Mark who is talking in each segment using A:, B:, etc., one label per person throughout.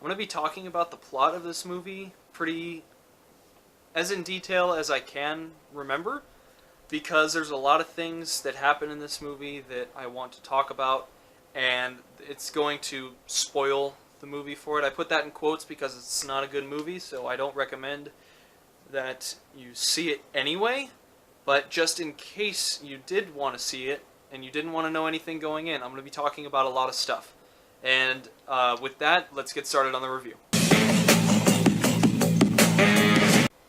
A: I'm going to be talking about the plot of this movie pretty as in detail as I can remember, because there's a lot of things that happen in this movie that I want to talk about, and it's going to spoil the movie for it. I put that in quotes because it's not a good movie, so I don't recommend that you see it anyway, but just in case you did want to see it and you didn't want to know anything going in, I'm going to be talking about a lot of stuff. And with that, let's get started on the review.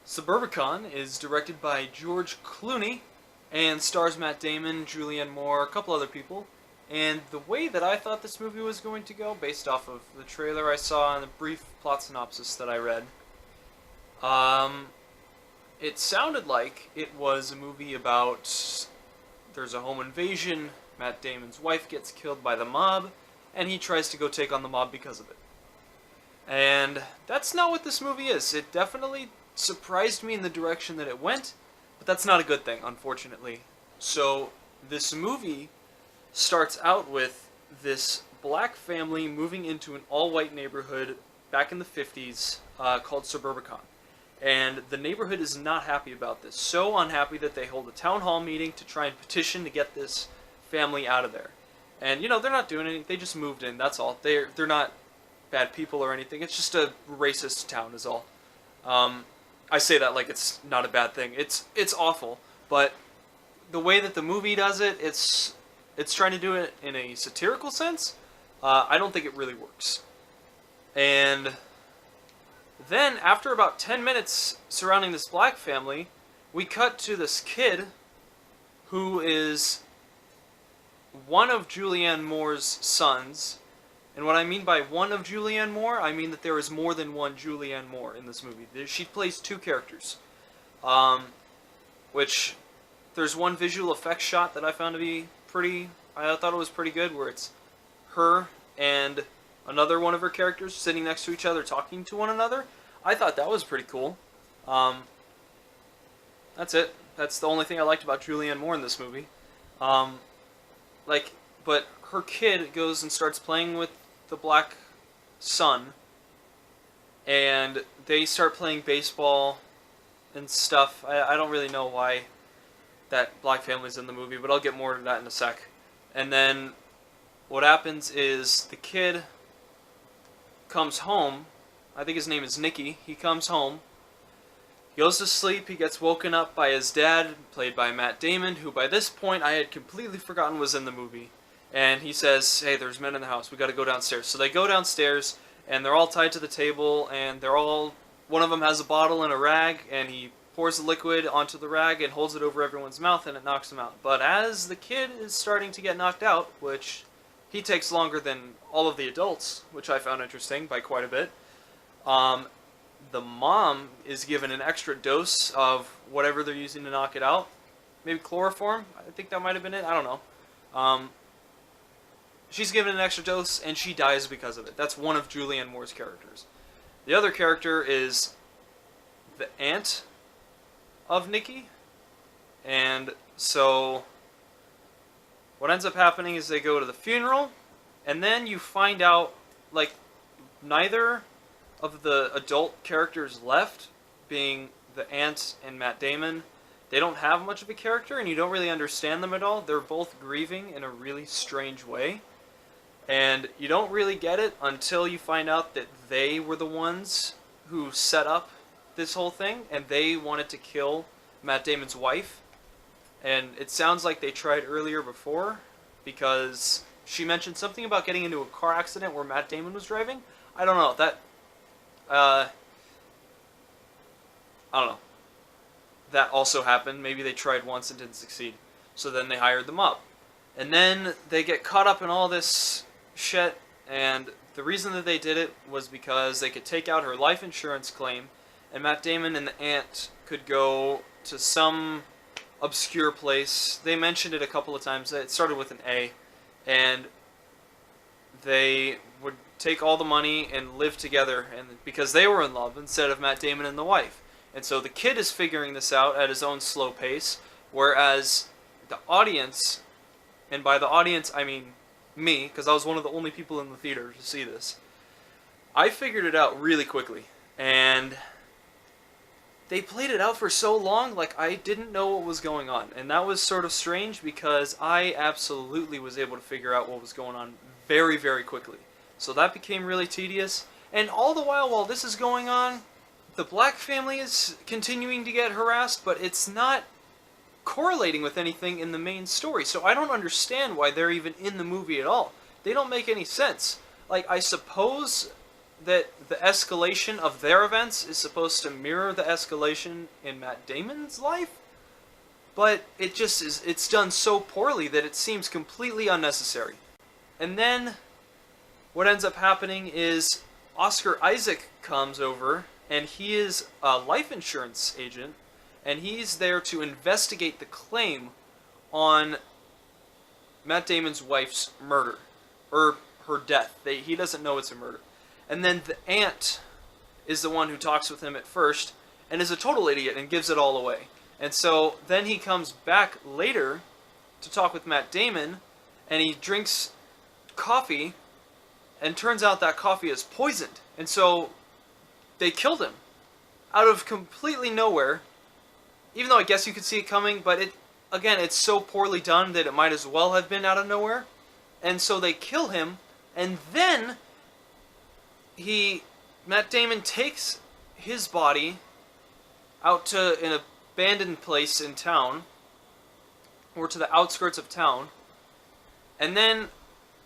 A: Suburbicon is directed by George Clooney and stars Matt Damon, Julianne Moore, a couple other people. And the way that I thought this movie was going to go, based off of the trailer I saw and the brief plot synopsis that I read, it sounded like it was a movie about there's a home invasion, Matt Damon's wife gets killed by the mob, and he tries to go take on the mob because of it. And that's not what this movie is. It definitely surprised me in the direction that it went, but that's not a good thing, unfortunately. So this movie starts out with this black family moving into an all-white neighborhood back in the 50s called Suburbicon. And the neighborhood is not happy about this. So unhappy that they hold a town hall meeting to try and petition to get this family out of there. And, you know, they're not doing anything. They just moved in, that's all. They're not bad people or anything. It's just a racist town is all. I say that like it's not a bad thing. It's awful. But the way that the movie does it, it's trying to do it in a satirical sense. I don't think it really works. And then, after about 10 minutes surrounding this black family, we cut to this kid who is one of Julianne Moore's sons. And what I mean by one of Julianne Moore, I mean that there is more than one Julianne Moore in this movie. She plays two characters. Which, there's one visual effects shot that I found to be I thought it was pretty good, where it's her and another one of her characters sitting next to each other talking to one another. I thought that was pretty cool. That's it. That's the only thing I liked about Julianne Moore in this movie. But her kid goes and starts playing with the black son, and they start playing baseball and stuff. I don't really know why that black family's in the movie, but I'll get more to that in a sec. And then what happens is the kid comes home. I think his name is Nicky. He comes home, he goes to sleep, he gets woken up by his dad, played by Matt Damon, who by this point I had completely forgotten was in the movie. And he says, hey, there's men in the house, we gotta go downstairs. So they go downstairs, and they're all tied to the table, and one of them has a bottle and a rag, and he pours the liquid onto the rag and holds it over everyone's mouth, and it knocks them out. But as the kid is starting to get knocked out, which he takes longer than all of the adults, which I found interesting by quite a bit, the mom is given an extra dose of whatever they're using to knock it out. Maybe chloroform? I think that might have been it. I don't know. She's given an extra dose, and she dies because of it. That's one of Julianne Moore's characters. The other character is the aunt of Nicky. And so what ends up happening is they go to the funeral, and then you find out, like, neither of the adult characters left, being the aunt and Matt Damon, they don't have much of a character, and you don't really understand them at all. They're both grieving in a really strange way. And you don't really get it until you find out that they were the ones who set up this whole thing, and they wanted to kill Matt Damon's wife. And it sounds like they tried earlier before, because she mentioned something about getting into a car accident where Matt Damon was driving. I don't know. I don't know. That also happened. Maybe they tried once and didn't succeed. So then they hired them up. And then they get caught up in all this shit, and the reason that they did it was because they could take out her life insurance claim, and Matt Damon and the aunt could go to some obscure place. They mentioned it a couple of times. It started with an A, and they would take all the money and live together, and because they were in love instead of Matt Damon and the wife. And so the kid is figuring this out at his own slow pace, whereas the audience, and by the audience I mean me, because I was one of the only people in the theater to see this, I figured it out really quickly, and they played it out for so long, like, I didn't know what was going on. And that was sort of strange because I absolutely was able to figure out what was going on very, very quickly. So that became really tedious. And all the while this is going on, the black family is continuing to get harassed, but it's not correlating with anything in the main story. So I don't understand why they're even in the movie at all. They don't make any sense. Like, I suppose that the escalation of their events is supposed to mirror the escalation in Matt Damon's life, but it just is, it's done so poorly that it seems completely unnecessary. And then what ends up happening is Oscar Isaac comes over, and he is a life insurance agent, and he's there to investigate the claim on Matt Damon's wife's murder, or her death. He doesn't know it's a murder. And then the aunt is the one who talks with him at first, and is a total idiot and gives it all away. And so then he comes back later to talk with Matt Damon, and he drinks coffee, and turns out that coffee is poisoned. And so they killed him out of completely nowhere, even though I guess you could see it coming, but it's so poorly done that it might as well have been out of nowhere. And so they kill him, and then Matt Damon takes his body out to an abandoned place in town, or to the outskirts of town, and then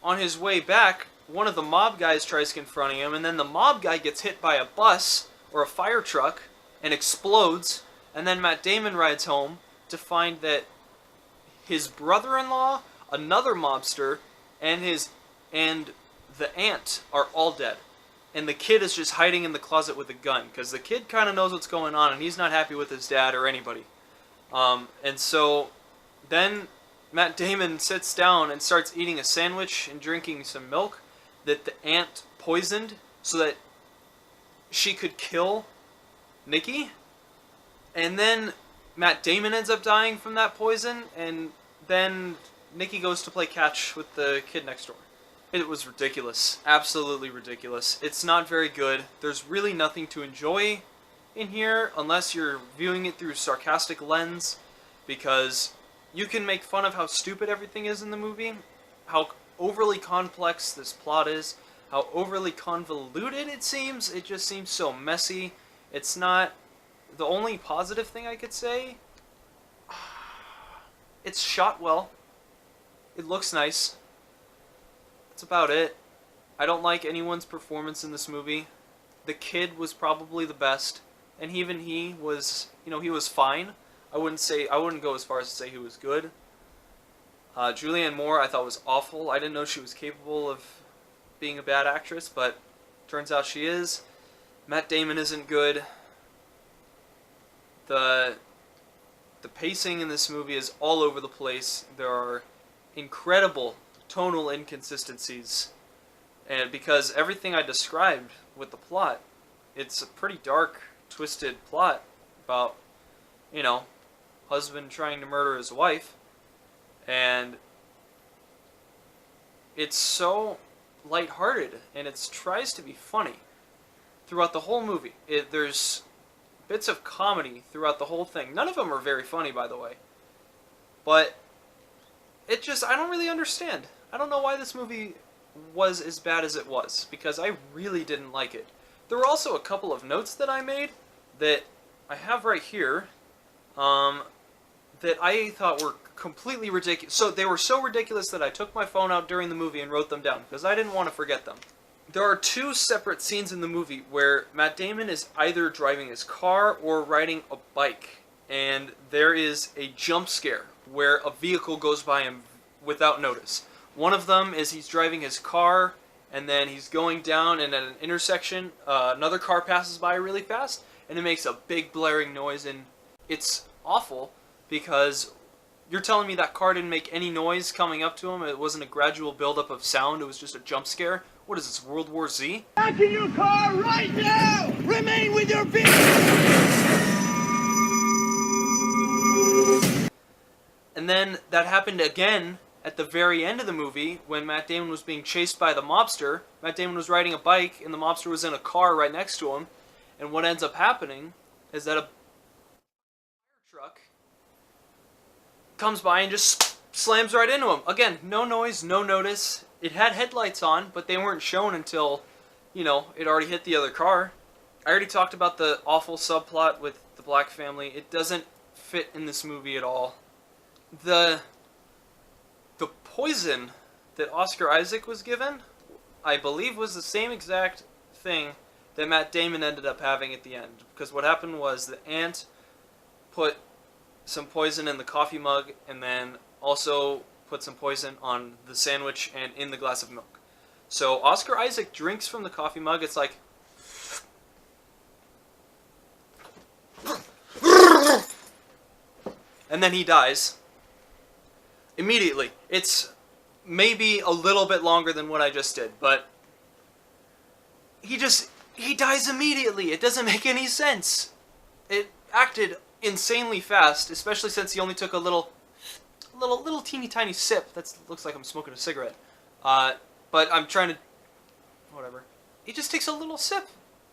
A: on his way back, one of the mob guys tries confronting him, and then the mob guy gets hit by a bus or a fire truck and explodes, and then Matt Damon rides home to find that his brother-in-law, another mobster, and the aunt are all dead. And the kid is just hiding in the closet with a gun, because the kid kind of knows what's going on, and he's not happy with his dad or anybody. And so then Matt Damon sits down and starts eating a sandwich and drinking some milk that the aunt poisoned so that she could kill Nikki. And then Matt Damon ends up dying from that poison, and then Nikki goes to play catch with the kid next door. It was ridiculous. Absolutely ridiculous. It's not very good. There's really nothing to enjoy in here unless you're viewing it through a sarcastic lens, because you can make fun of how stupid everything is in the movie, how overly complex this plot is, how overly convoluted it seems. It just seems so messy. It's not... The only positive thing I could say... It's shot well. It looks nice. That's about it. I don't like anyone's performance in this movie. The kid was probably the best, and even he was, he was fine. I wouldn't go as far as to say he was good. Julianne Moore I thought was awful. I didn't know she was capable of being a bad actress, but turns out she is. Matt Damon isn't good. The pacing in this movie is all over the place. There are incredible tonal inconsistencies, and because everything I described with the plot, it's a pretty dark, twisted plot about, husband trying to murder his wife, and it's so lighthearted, and it tries to be funny throughout the whole movie. There's bits of comedy throughout the whole thing. None of them are very funny, by the way, but I don't really understand. I don't know why this movie was as bad as it was, because I really didn't like it. There were also a couple of notes that I made that I have right here, that I thought were completely ridiculous. So they were so ridiculous that I took my phone out during the movie and wrote them down, because I didn't want to forget them. There are two separate scenes in the movie where Matt Damon is either driving his car or riding a bike, and there is a jump scare where a vehicle goes by him without notice. One of them is he's driving his car, and then he's going down, and at an intersection, another car passes by really fast, and it makes a big blaring noise, and it's awful, because you're telling me that car didn't make any noise coming up to him? It wasn't a gradual buildup of sound, it was just a jump scare? What is this, World War Z?
B: Back in your car right now! Remain with your vehicle!
A: And then that happened again at the very end of the movie, when Matt Damon was being chased by the mobster, Matt Damon was riding a bike, and the mobster was in a car right next to him, and what ends up happening is that a fire truck comes by and just slams right into him. Again, no noise, no notice. It had headlights on, but they weren't shown until, it already hit the other car. I already talked about the awful subplot with the black family. It doesn't fit in this movie at all. The poison that Oscar Isaac was given, I believe, was the same exact thing that Matt Damon ended up having at the end. Because what happened was the aunt put some poison in the coffee mug and then also put some poison on the sandwich and in the glass of milk. So Oscar Isaac drinks from the coffee mug. It's like... and then he dies. Immediately. It's maybe a little bit longer than what I just did, but he dies immediately. It doesn't make any sense. It acted insanely fast, especially since he only took a little teeny tiny sip. That looks like I'm smoking a cigarette. But I'm trying to... whatever. He just takes a little sip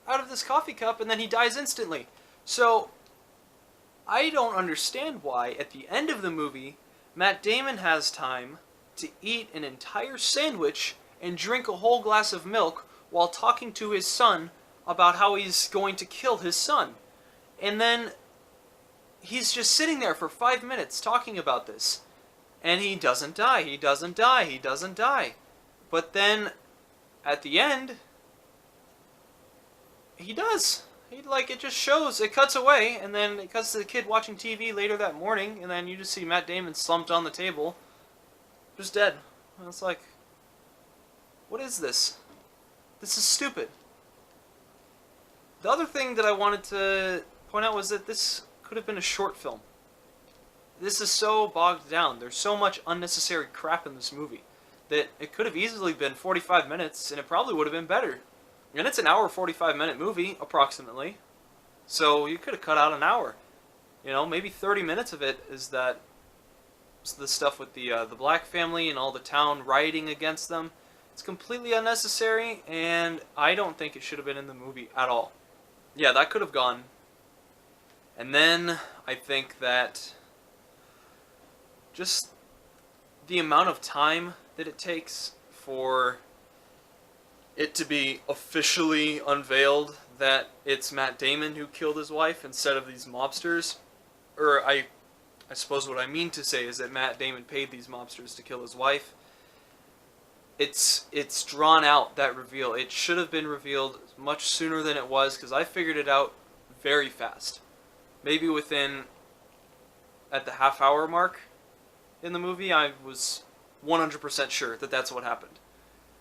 A: out of this coffee cup and then he dies instantly. So, I don't understand why, at the end of the movie, Matt Damon has time to eat an entire sandwich and drink a whole glass of milk while talking to his son about how he's going to kill his son. And then he's just sitting there for 5 minutes talking about this. And he doesn't die, he doesn't die, he doesn't die. But then, at the end, he does. It just shows, it cuts away, and then it cuts to the kid watching TV later that morning, and then you just see Matt Damon slumped on the table, just dead. And it's like, what is this? This is stupid. The other thing that I wanted to point out was that this could have been a short film. This is so bogged down. There's so much unnecessary crap in this movie that it could have easily been 45 minutes, and it probably would have been better. And it's an hour 45-minute movie, approximately. So you could have cut out an hour. Maybe 30 minutes of it is the stuff with the black family and all the town rioting against them. It's completely unnecessary, and I don't think it should have been in the movie at all. Yeah, that could have gone. And then I think that just the amount of time that it takes for it to be officially unveiled that it's Matt Damon who killed his wife instead of these mobsters. Or I suppose what I mean to say is that Matt Damon paid these mobsters to kill his wife. It's drawn out, that reveal. It should have been revealed much sooner than it was, because I figured it out very fast. Maybe at the half-hour mark in the movie, I was 100% sure that that's what happened.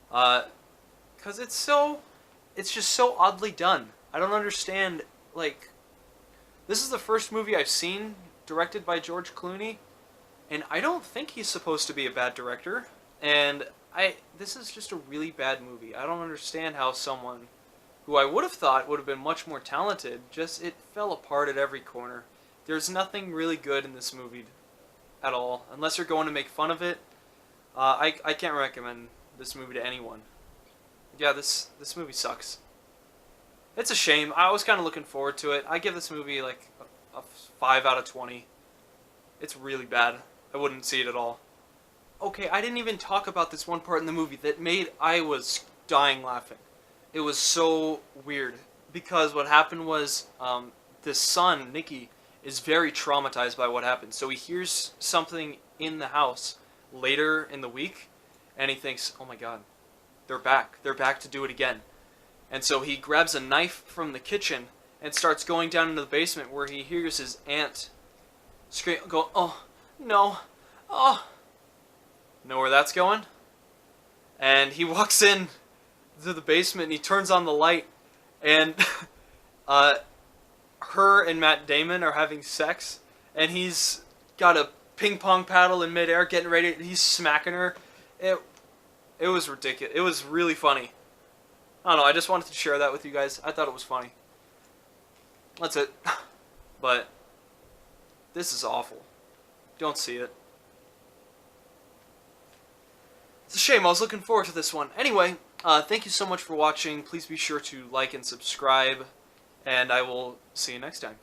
A: Because it's just so oddly done. I don't understand, this is the first movie I've seen directed by George Clooney, and I don't think he's supposed to be a bad director, and this is just a really bad movie. I don't understand how someone who I would have thought would have been much more talented, it fell apart at every corner. There's nothing really good in this movie at all, unless you're going to make fun of it. I can't recommend this movie to anyone. Yeah, this movie sucks. It's a shame. I was kind of looking forward to it. I give this movie a 5 out of 20. It's really bad. I wouldn't see it at all. Okay, I didn't even talk about this one part in the movie that I was dying laughing. It was so weird. Because what happened was, this son, Nicky, is very traumatized by what happened. So he hears something in the house later in the week, and he thinks, oh my god, they're back. They're back to do it again. And so he grabs a knife from the kitchen and starts going down into the basement, where he hears his aunt scream, go, oh, no, oh. Know where that's going? And he walks in to the basement and he turns on the light, and her and Matt Damon are having sex, and he's got a ping pong paddle in midair getting ready, he's smacking her. It was ridiculous. It was really funny. I don't know, I just wanted to share that with you guys. I thought it was funny. That's it. But this is awful. Don't see it. It's a shame. I was looking forward to this one. Anyway, thank you so much for watching. Please be sure to like and subscribe, and I will see you next time.